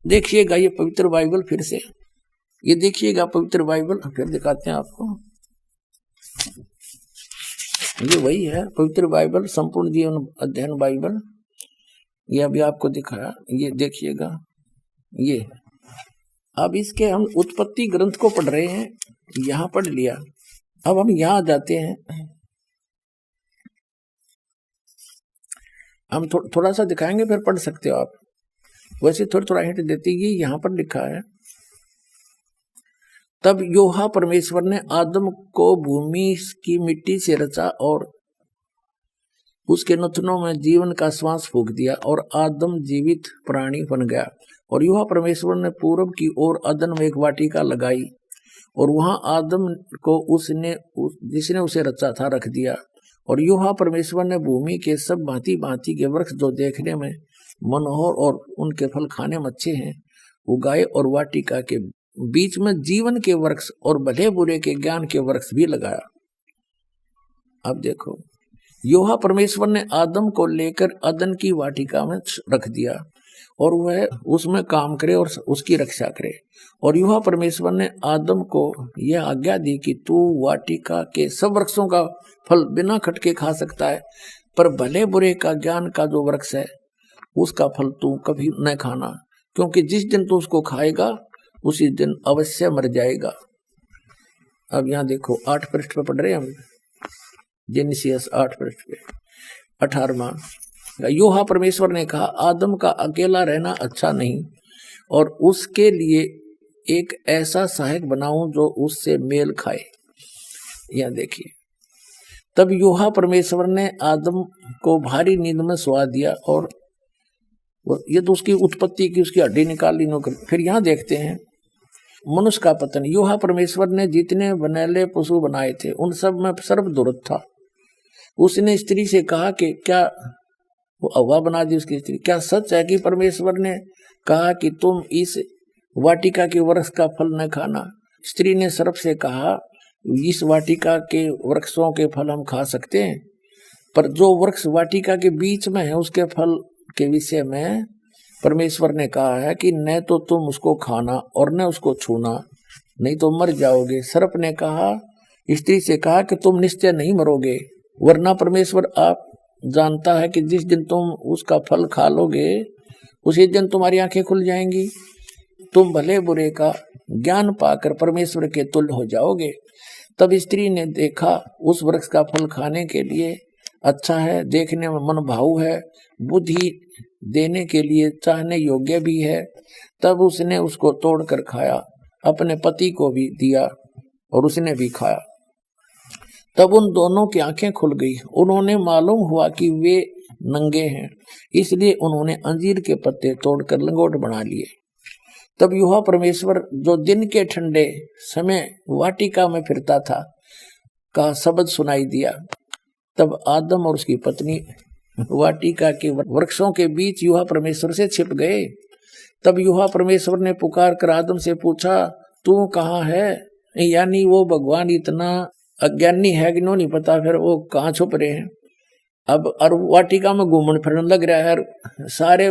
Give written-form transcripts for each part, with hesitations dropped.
देखिएगा ये पवित्र बाइबल फिर से, ये देखिएगा पवित्र बाइबल, फिर दिखाते हैं आपको। ये वही है पवित्र बाइबल, संपूर्ण जीवन अध्ययन बाइबल। ये अभी आपको दिखाया, ये देखिएगा ये है। अब इसके हम उत्पत्ति ग्रंथ को पढ़ रहे हैं, यहाँ पढ़ लिया। अब हम यहाँ जाते हैं, हम थोड़ा सा दिखाएंगे फिर पढ़ सकते हो आप। वैसे थोड़ा हिंट देती है, यहाँ पर लिखा है, तब यहोवा परमेश्वर ने आदम को भूमि की मिट्टी से रचा और उसके नथनों में जीवन का श्वास फूंक दिया और आदम जीवित प्राणी बन गया। और यहोवा परमेश्वर ने पूरब की ओर अदन में एक वाटिका लगाई और वहां आदम को जिसने उसे रचा था रख दिया। और यहोवा परमेश्वर ने भूमि के सब भांति भांति के वृक्ष जो देखने में मनोहर और उनके फल खाने में अच्छे हैं उगाए, और वाटिका के बीच में जीवन के वृक्ष और भले बुरे के ज्ञान के वृक्ष भी लगाया। अब देखो, यहोवा परमेश्वर ने आदम को लेकर अदन की वाटिका में रख दिया और वह उसमें काम करे और उसकी रक्षा करे। और यहोवा परमेश्वर ने आदम को यह आज्ञा दी कि तू वाटिका के सब वृक्षों का फल बिना खटके खा सकता है, पर भले बुरे का ज्ञान का जो वृक्ष है उसका फल तू कभी न खाना, क्योंकि जिस दिन तू उसको खाएगा उसी दिन अवश्य मर जाएगा। अब यहाँ देखो 8 पृष्ठ पे पढ़ रहे हैं हम, जेनेसिस 8 पृष्ठ पे 18वां। यहोवा परमेश्वर ने कहा, आदम का अकेला रहना अच्छा नहीं, और उसके लिए एक ऐसा सहायक बनाऊं जो उससे मेल खाए। यह देखिए, तब यहोवा परमेश्वर ने आदम को भारी नींद में सुला दिया, और ये तो उसकी उत्पत्ति की, उसकी हड्डी निकाल ली नौकर। फिर यहाँ देखते हैं मनुष्य का पतन। यहोवा परमेश्वर ने जितने बनैले पशु बनाए थे उन सब में सर्वदूरत था। उसने स्त्री से कहा कि क्या, वो हव्वा बना दी उसकी स्त्री, क्या सच है कि परमेश्वर ने कहा कि तुम इस वाटिका के वृक्ष का फल न खाना? स्त्री ने सर्प से कहा, इस वाटिका के वृक्षों के फल हम खा सकते हैं, पर जो वृक्ष वाटिका के बीच में है उसके फल के विषय में परमेश्वर ने कहा है कि न तो तुम उसको खाना और न उसको छूना, नहीं तो मर जाओगे। सर्प ने कहा, स्त्री से कहा कि तुम निश्चय नहीं मरोगे, वरना परमेश्वर आप जानता है कि जिस दिन तुम उसका फल खा लोगे उसी दिन तुम्हारी आंखें खुल जाएंगी, तुम भले बुरे का ज्ञान पाकर परमेश्वर के तुल्य हो जाओगे। तब स्त्री ने देखा उस वृक्ष का फल खाने के लिए अच्छा है, देखने में मन भाऊ है, बुद्धि देने के लिए चाहने योग्य भी है। तब उसने उसको तोड़कर खाया, अपने पति को भी दिया और उसने भी खाया। तब उन दोनों की आंखें खुल गई, उन्होंने मालूम हुआ कि वे नंगे हैं, इसलिए उन्होंने अंजीर के पत्ते तोड़कर लंगोट बना लिए। तब यहोवा परमेश्वर जो दिन के ठंडे समय वाटिका में फिरता था का शब्द सुनाई दिया। तब आदम और उसकी पत्नी वाटिका के वृक्षों के बीच यहोवा परमेश्वर से छिप गए। तब यहोवा परमेश्वर ने पुकार कर आदम से पूछा, तू कहाँ है? यानी वो भगवान इतना अज्ञानी है कि नहीं पता फिर वो कहाँ छुप रहे हैं। अब और वाटिका में घूमने फिरने लग रहा है। सारे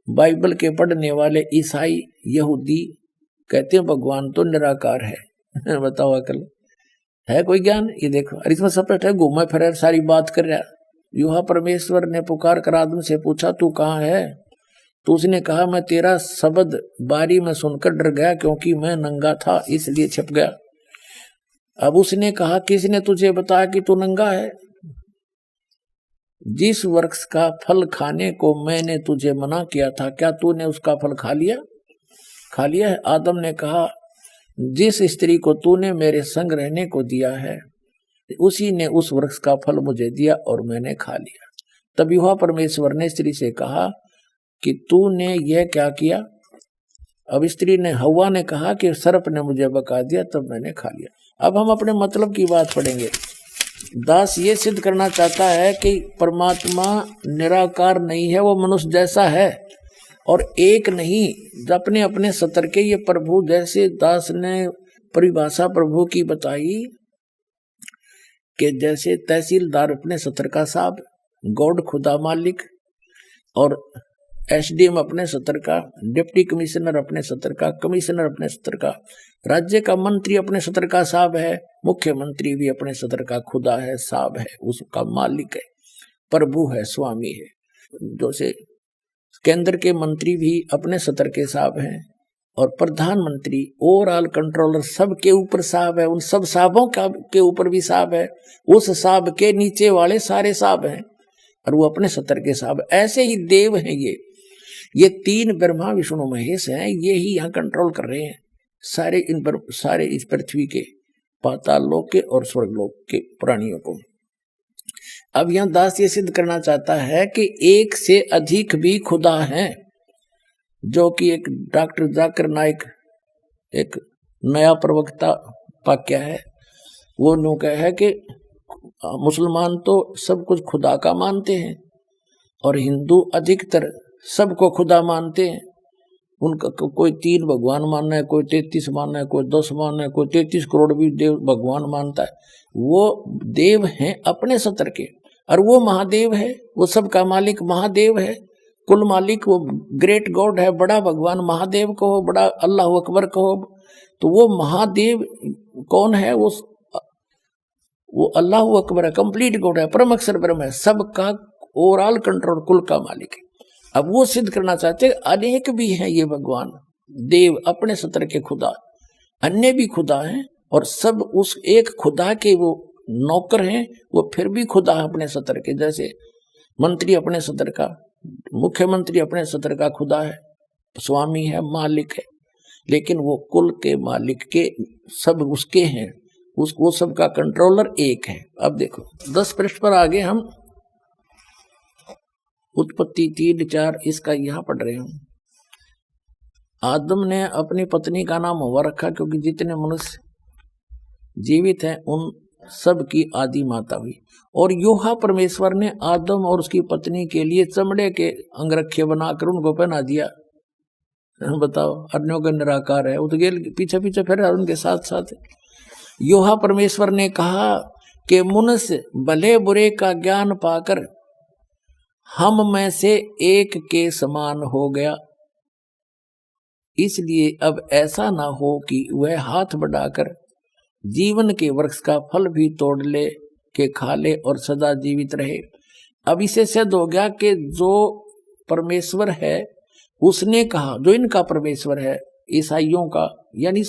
बाइबल के पढ़ने वाले ईसाई यहूदी कहते हैं भगवान तो निराकार है। बताओ अकल है कोई ज्ञान? ये देखो, और इसमें स्पष्ट है, घूमे फिरे सारी बात कर रहा। यहोवा परमेश्वर ने पुकार कर आदम से पूछा, तू कहाँ है? तो उसने कहा, मैं तेरा शब्द बारी में सुनकर डर गया, क्योंकि मैं नंगा था इसलिए छिप गया। अब उसने कहा, किसने तुझे बताया कि तू नंगा है? जिस वृक्ष का फल खाने को मैंने तुझे मना किया था, क्या तूने उसका फल खा लिया? खा लिया है। आदम ने कहा, जिस स्त्री को तूने मेरे संग रहने को दिया है उसी ने उस वृक्ष का फल मुझे दिया और मैंने खा लिया। तब यहोवा परमेश्वर ने स्त्री से कहा कि तूने यह क्या किया? अब स्त्री ने, हव्वा ने कहा कि सर्प ने मुझे बका दिया तब मैंने खा लिया। अब हम अपने मतलब की बात पढ़ेंगे। दास ये सिद्ध करना चाहता है कि परमात्मा निराकार नहीं है, वो मनुष्य जैसा है और एक नहीं, अपने अपने सतर के। ये प्रभु जैसे दास ने परिभाषा प्रभु की बताई कि जैसे तहसीलदार अपने सतर का साहब, गॉड खुदा मालिक, और एसडीएम अपने स्तर का, डिप्टी कमिश्नर अपने स्तर का, कमिश्नर अपने स्तर का, राज्य का मंत्री अपने स्तर का साहब है, मुख्यमंत्री भी अपने स्तर का खुदा है, साहब है, उसका मालिक है, प्रभु है, स्वामी है। जैसे केंद्र के मंत्री भी अपने स्तर के साहब हैं और प्रधानमंत्री ओवरऑल कंट्रोलर सबके ऊपर साहब है, उन सब साहबों का के ऊपर भी साहब है, उस साहब के नीचे वाले सारे साहब हैं और वो अपने स्तर के साहब। ऐसे ही देव हैं ये तीन ब्रह्मा विष्णु महेश हैं, ये ही यहाँ कंट्रोल कर रहे हैं सारे इस पृथ्वी के, पाताल लोक के और स्वर्ग लोक के प्राणियों को। अब यहाँ दास ये सिद्ध करना चाहता है कि एक से अधिक भी खुदा हैं, जो कि एक डॉक्टर जाकिर नाइक एक नया प्रवक्ता वाक्य है, वो नो कहा है कि मुसलमान तो सब कुछ खुदा का मानते हैं और हिंदू अधिकतर सबको खुदा मानते हैं। उनका कोई 3 भगवान मानना है, कोई 33 मानना है, कोई 10 मानना है, कोई 33 करोड़ भी देव भगवान मानता है। वो देव हैं अपने स्तर के और वो महादेव है, वो सबका मालिक महादेव है, कुल मालिक वो ग्रेट गॉड है, बड़ा भगवान महादेव कहो, बड़ा अल्लाह अकबर कहो। तो वो महादेव कौन है? वो अल्लाह अकबर है, कंप्लीट गॉड है, परम अक्षर ब्रह्म है, सबका ओवरऑल कंट्रोल, कुल का मालिक है। अब वो सिद्ध करना चाहते हैं अनेक भी हैं ये भगवान देव अपने स्तर के खुदा, अन्य भी खुदा हैं और सब उस एक खुदा के वो नौकर हैं, वो फिर भी खुदा है अपने स्तर के। जैसे मंत्री अपने स्तर का, मुख्यमंत्री अपने स्तर का खुदा है, स्वामी है, मालिक है, लेकिन वो कुल के मालिक के सब उसके हैं, वो सबका कंट्रोलर एक है। अब देखो 10 पृष्ठ पर आगे हम उत्पत्ति 3:4 इसका यहाँ पढ़ रहे हैं। आदम ने अपनी पत्नी का नाम हवा रखा क्योंकि जितने मनुष्य जीवित हैं उन सब की आदि माता हुई। और योहा परमेश्वर ने आदम और उसकी पत्नी के लिए चमड़े के अंगरखे बनाकर उनको पहना दिया। बताओ, अन्यों का निराकार है, वो तो गेल पीछे पीछे फिर उनके साथ साथ। योहा परमेश्वर ने कहा कि मनुष्य भले बुरे का ज्ञान पाकर हम में से एक के समान हो गया, इसलिए अब ऐसा ना हो कि वह हाथ बढ़ाकर जीवन के वृक्ष का फल भी तोड़ ले के खा ले और सदा जीवित रहे। अब इसे सिद्ध हो गया कि जो परमेश्वर है उसने कहा, जो इनका परमेश्वर है ईसाइयों का, यानी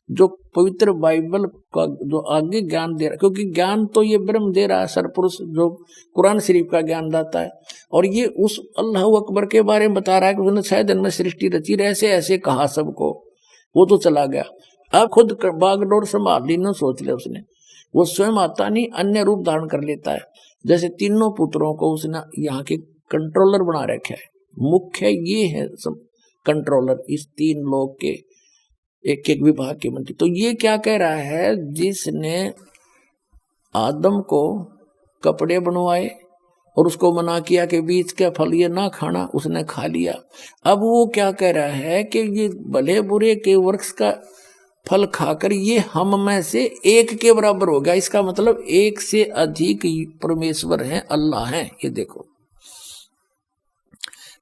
जो पवित्र बाइबल का जो आगे ज्ञान दे रहा, क्योंकि ज्ञान तो ये ब्रह्म दे रहा है, सरपुरुष जो कुरान शरीफ का ज्ञान दाता है, और ये उस अल्लाह अकबर के बारे में बता रहा है कि उसने 6 दिन में सृष्टि रची, ऐसे ऐसे कहा सबको, वो तो चला गया। अब खुद बागडोर संभाल ली ना, सोच लिया उसने, वो स्वयं आता नहीं, अन्य रूप धारण कर लेता है। जैसे तीनों पुत्रों को उसने यहाँ के कंट्रोलर बना रखा है, मुख्य ये है सब कंट्रोलर इस 3 लोग के एक एक विभाग के मंत्री। तो ये क्या कह रहा है, जिसने आदम को कपड़े बनवाए और उसको मना किया कि बीच का फल ये ना खाना, उसने खा लिया। अब वो क्या कह रहा है कि ये भले बुरे के वृक्ष का फल खाकर ये हम में से एक के बराबर हो गया। इसका मतलब एक से अधिक परमेश्वर हैं, अल्लाह हैं। ये देखो,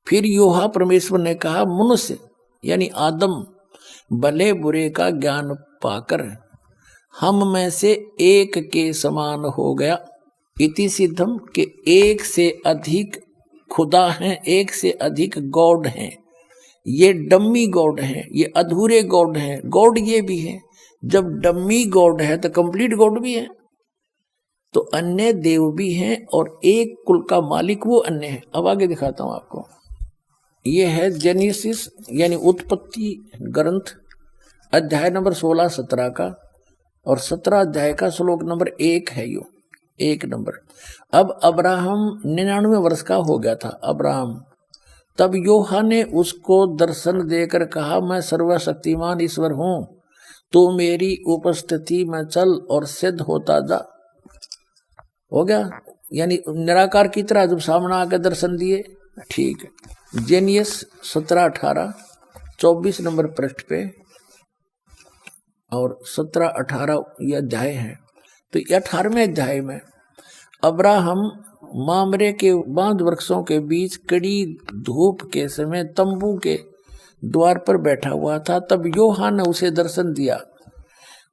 फिर योहा परमेश्वर ने कहा मनुष्य यानी आदम भले बुरे का ज्ञान पाकर हम में से एक के समान हो गया। इति सिद्धम के एक से अधिक खुदा हैं, एक से अधिक गॉड हैं। ये डम्मी गॉड हैं, ये अधूरे गॉड हैं, गॉड ये भी है। जब डम्मी गॉड है तो कंप्लीट गॉड भी है। तो अन्य देव भी हैं और एक कुल का मालिक वो अन्य है। अब आगे दिखाता हूं आपको। ये है जेनेसिस यानी उत्पत्ति ग्रंथ अध्याय नंबर 16-17 का, और 17 अध्याय का श्लोक नंबर 1 है यो 1 नंबर। अब अब्राहम 99 वर्ष का हो गया था अब्राहम। तब योहा ने उसको दर्शन देकर कहा, मैं सर्वशक्तिमान ईश्वर हूं, तो मेरी उपस्थिति में चल और सिद्ध होता जा। हो गया, यानी निराकार की तरह जब सामने आकर दर्शन दिए। ठीक है, जेनियस 17-18 24 नंबर पृष्ठ पे और 17-18 ये अध्याय है। तो 18वें अध्याय में अब्राहम मामरे के बांध वृक्षों के बीच कड़ी धूप के समय तंबू के द्वार पर बैठा हुआ था। तब यूहन्ना ने उसे दर्शन दिया।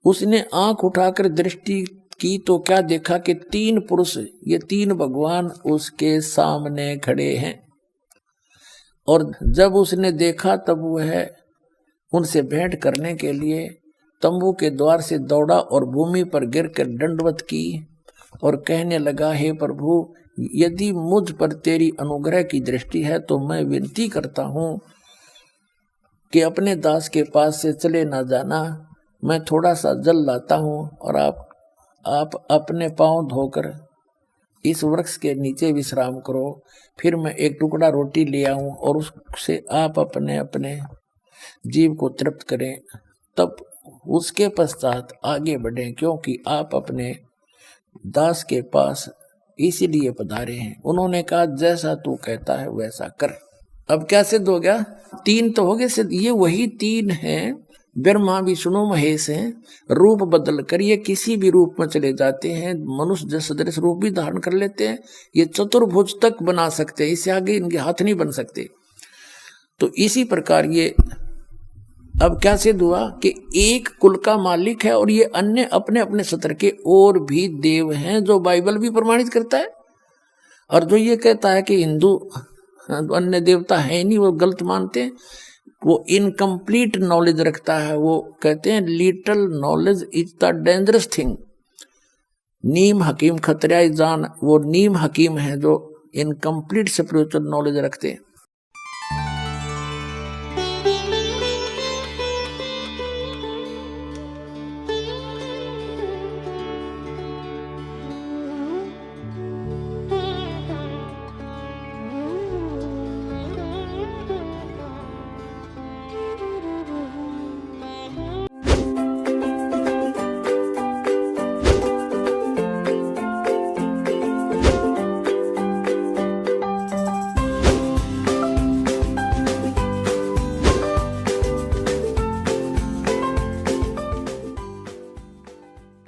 उसने आंख उठाकर दृष्टि की तो क्या देखा कि 3 पुरुष, ये 3 भगवान उसके सामने खड़े हैं। और जब उसने देखा तब वह उनसे भेंट करने के लिए तंबू के द्वार से दौड़ा और भूमि पर गिरकर दंडवत की और कहने लगा, हे प्रभु, यदि मुझ पर तेरी अनुग्रह की दृष्टि है तो मैं विनती करता हूँ कि अपने दास के पास से चले ना जाना। मैं थोड़ा सा जल लाता हूँ और आप अपने पांव धोकर इस वृक्ष के नीचे विश्राम करो। फिर मैं एक टुकड़ा रोटी ले आऊं और उससे आप अपने अपने जीव को तृप्त करें, तब उसके पश्चात आगे बढ़ें, क्योंकि आप अपने दास के पास इसीलिए पधारे हैं। उन्होंने कहा, जैसा तू कहता है वैसा कर। अब क्या सिद्ध हो गया? 3 तो हो गए सिद्ध। ये वही 3 हैं, ब्रह्मा विष्णु महेश हैं। रूप बदल कर ये किसी भी रूप में चले जाते हैं, मनुष्य जैसा सदृश रूप भी धारण कर लेते हैं। ये चतुर्भुज तक बना सकते हैं, इससे आगे इनके हाथ नहीं बन सकते। तो इसी प्रकार ये अब क्या सिद्ध हुआ कि एक कुल का मालिक है और ये अन्य अपने अपने सत्र के और भी देव हैं, जो बाइबल भी प्रमाणित करता है। और जो ये कहता है कि हिंदू अन्य देवता है नहीं, वो गलत मानते हैं, वो इनकम्प्लीट नॉलेज रखता है। वो कहते हैं little knowledge is the dangerous thing. नीम हकीम खतरा जान, वो नीम हकीम है जो इनकम्प्लीट स्पिरिचुअल नॉलेज रखते हैं।